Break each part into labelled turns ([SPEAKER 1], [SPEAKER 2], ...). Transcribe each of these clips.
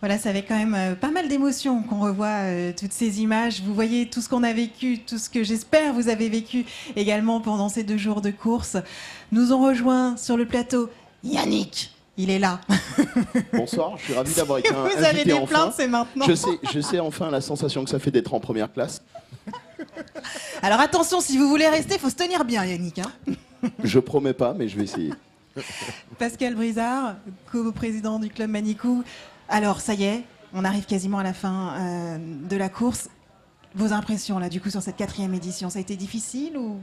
[SPEAKER 1] Voilà, ça avait quand même pas mal d'émotions qu'on revoit toutes ces images. Vous voyez tout ce qu'on a vécu, tout ce que j'espère vous avez vécu également pendant ces 2 jours de course. Nous ont rejoint sur le plateau Yannick. Il est là.
[SPEAKER 2] Bonsoir, je suis ravi d'avoir été
[SPEAKER 1] Vous
[SPEAKER 2] invité
[SPEAKER 1] avez des
[SPEAKER 2] enfin.
[SPEAKER 1] plaintes, c'est maintenant.
[SPEAKER 2] Je sais enfin la sensation que ça fait d'être en première classe.
[SPEAKER 1] Alors attention, si vous voulez rester, il faut se tenir bien, Yannick. Hein.
[SPEAKER 2] Je promets pas, mais je vais essayer.
[SPEAKER 1] Pascal Brizard, co-président du Club Manicou. Alors, ça y est, on arrive quasiment à la fin de la course. Vos impressions, là, du coup, sur cette 4e édition, ça a été difficile ou...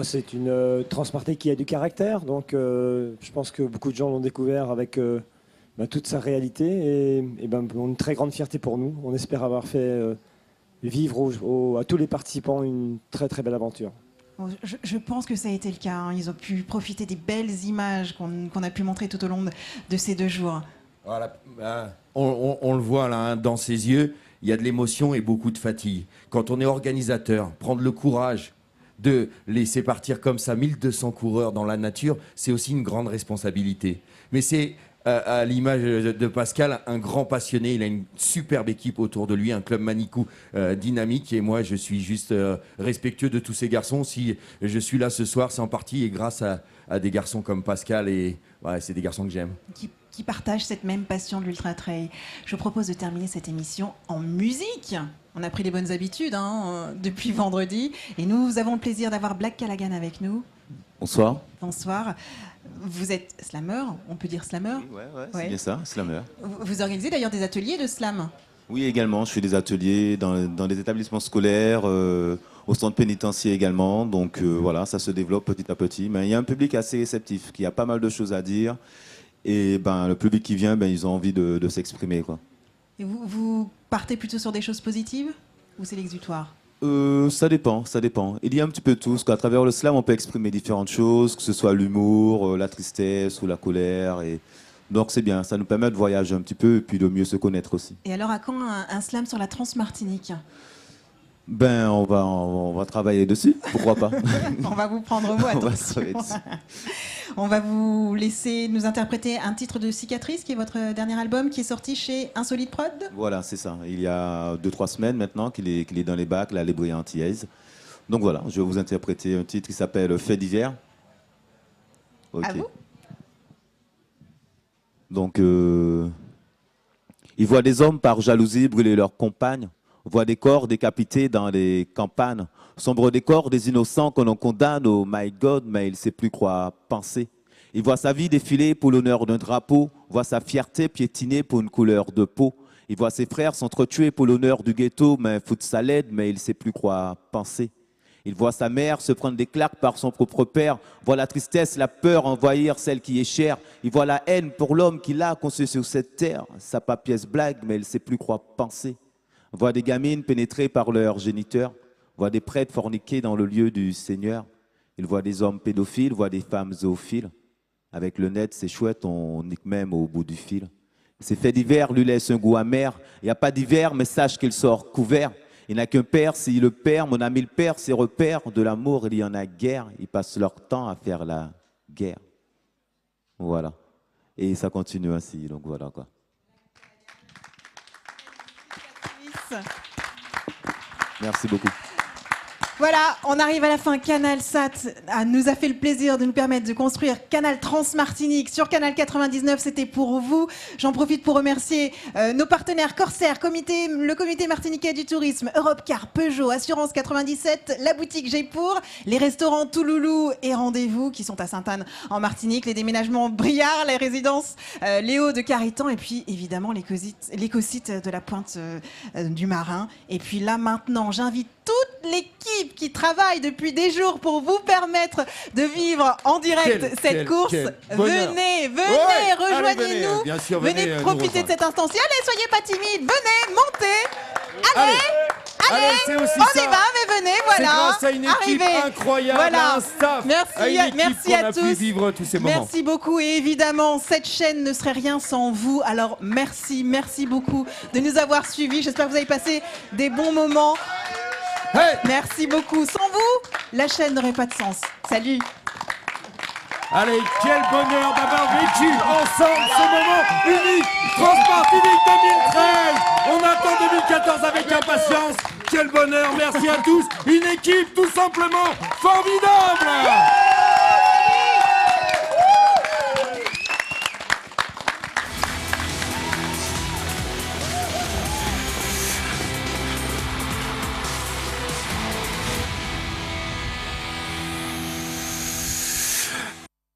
[SPEAKER 3] C'est une Transmarté qui a du caractère, donc je pense que beaucoup de gens l'ont découvert avec toute sa réalité et une très grande fierté pour nous. On espère avoir fait vivre à tous les participants une très très belle aventure.
[SPEAKER 1] Je pense que ça a été le cas. Hein. Ils ont pu profiter des belles images qu'on a pu montrer tout au long de ces 2 jours.
[SPEAKER 4] Voilà, on le voit là, hein, dans ses yeux, il y a de l'émotion et beaucoup de fatigue. Quand on est organisateur, prendre le courage de laisser partir comme ça 1200 coureurs dans la nature, c'est aussi une grande responsabilité. Mais c'est, à l'image de Pascal, un grand passionné. Il a une superbe équipe autour de lui, un club Manicou dynamique. Et moi, je suis juste respectueux de tous ces garçons. Si je suis là ce soir, c'est en partie et grâce à des garçons comme Pascal. Et ouais, c'est des garçons que j'aime.
[SPEAKER 1] Qui partagent cette même passion de l'Ultra Trail. Je vous propose de terminer cette émission en musique. On a pris les bonnes habitudes depuis vendredi. Et nous avons le plaisir d'avoir Black Callaghan avec nous.
[SPEAKER 5] Bonsoir.
[SPEAKER 1] Bonsoir. Vous êtes slammer, on peut dire slammer?
[SPEAKER 5] Oui, c'est bien ça, slammer.
[SPEAKER 1] Vous organisez d'ailleurs des ateliers de slam?
[SPEAKER 5] Oui, également. Je fais des ateliers dans des établissements scolaires, au centre pénitentiaire également. Donc voilà, ça se développe petit à petit. Mais il y a un public assez réceptif, qui a pas mal de choses à dire. Et le public qui vient, ils ont envie de s'exprimer, quoi.
[SPEAKER 1] Et vous partez plutôt sur des choses positives ou c'est l'exutoire?
[SPEAKER 5] Ça dépend. Il y a un petit peu tout, parce qu'à travers le slam, on peut exprimer différentes choses, que ce soit l'humour, la tristesse ou la colère. Et donc c'est bien, ça nous permet de voyager un petit peu et puis de mieux se connaître aussi.
[SPEAKER 1] Et alors, à quand un slam sur la Transmartinique?
[SPEAKER 5] On va travailler dessus, pourquoi pas.
[SPEAKER 1] On va vous prendre au mot,
[SPEAKER 5] On va
[SPEAKER 1] attention.
[SPEAKER 5] travailler dessus.
[SPEAKER 1] On va vous laisser nous interpréter un titre de Cicatrice, qui est votre dernier album, qui est sorti chez Insolite Prod.
[SPEAKER 5] Voilà, c'est ça. Il y a 2-3 semaines maintenant qu'il est dans les bacs, là, les Brillantes antillaises. Donc voilà, je vais vous interpréter un titre qui s'appelle Fait d'hiver. Ok.
[SPEAKER 1] À vous.
[SPEAKER 5] Donc, il voit des hommes par jalousie brûler leurs compagnes. On voit des corps décapités dans les campagnes. Sombre des corps des innocents que l'on condamne. Oh my God, mais il ne sait plus quoi penser. Il voit sa vie défiler pour l'honneur d'un drapeau. Voit sa fierté piétiner pour une couleur de peau. Il voit ses frères s'entretuer pour l'honneur du ghetto. Mais foutre sa laide, mais il ne sait plus quoi penser. Il voit sa mère se prendre des claques par son propre père. Voit la tristesse, la peur envahir celle qui est chère. Il voit la haine pour l'homme qu'il a conçu sur cette terre. Sa papiesse blague, mais il ne sait plus quoi penser. Voit des gamines pénétrées par leurs géniteurs. Voit des prêtres forniquer dans le lieu du Seigneur. Il voit des hommes pédophiles, voit des femmes zoophiles. Avec le net, c'est chouette, on nique même au bout du fil. Ces faits divers lui laissent un goût amer. Il n'y a pas d'hiver, mais sache qu'il sort couvert. Il n'a qu'un père, s'il le perd, mon ami le perd, ses repères. De l'amour, il y en a guère. Ils passent leur temps à faire la guerre. Voilà. Et ça continue ainsi, donc voilà quoi. Merci beaucoup.
[SPEAKER 1] Voilà, on arrive à la fin. Canal Sat nous a fait le plaisir de nous permettre de construire Canal Transmartinique sur Canal 99. C'était pour vous. J'en profite pour remercier nos partenaires Corsair, le comité martiniquais du tourisme, Europcar, Peugeot, Assurance 97, la boutique Jeypour, les restaurants Touloulou et Rendez-vous qui sont à Sainte-Anne en Martinique, les déménagements Briard, les résidences Léo de Caritan et puis évidemment l'écosite de la Pointe du Marin. Et puis là maintenant, j'invite toute l'équipe qui travaille depuis des jours pour vous permettre de vivre en direct cette course. Venez,
[SPEAKER 4] Ouais,
[SPEAKER 1] rejoignez-nous.
[SPEAKER 4] Bien sûr,
[SPEAKER 1] Venez
[SPEAKER 4] nous
[SPEAKER 1] profiter de
[SPEAKER 4] rejoindre.
[SPEAKER 1] cet instant-ci. Allez, soyez pas timides. Venez, montez. Allez,
[SPEAKER 4] c'est aussi
[SPEAKER 1] on
[SPEAKER 4] ça.
[SPEAKER 1] y va, mais venez, voilà.
[SPEAKER 4] C'est grâce à une équipe
[SPEAKER 1] Arrivez.
[SPEAKER 4] incroyable,
[SPEAKER 1] Voilà.
[SPEAKER 4] à un staff, à une équipe
[SPEAKER 1] Merci
[SPEAKER 4] qu'on
[SPEAKER 1] à
[SPEAKER 4] a pu
[SPEAKER 1] tous.
[SPEAKER 4] vivre tous ces moments.
[SPEAKER 1] Merci beaucoup. Et évidemment, cette chaîne ne serait rien sans vous. Alors, merci beaucoup de nous avoir suivis. J'espère que vous avez passé des bons moments.
[SPEAKER 4] Hey.
[SPEAKER 1] Merci beaucoup. Sans vous, la chaîne n'aurait pas de sens. Salut.
[SPEAKER 4] Allez, quel bonheur d'avoir vécu ensemble ce moment unique. Transmartinique 2013. On attend 2014 avec impatience. Quel bonheur, merci à tous. Une équipe tout simplement formidable.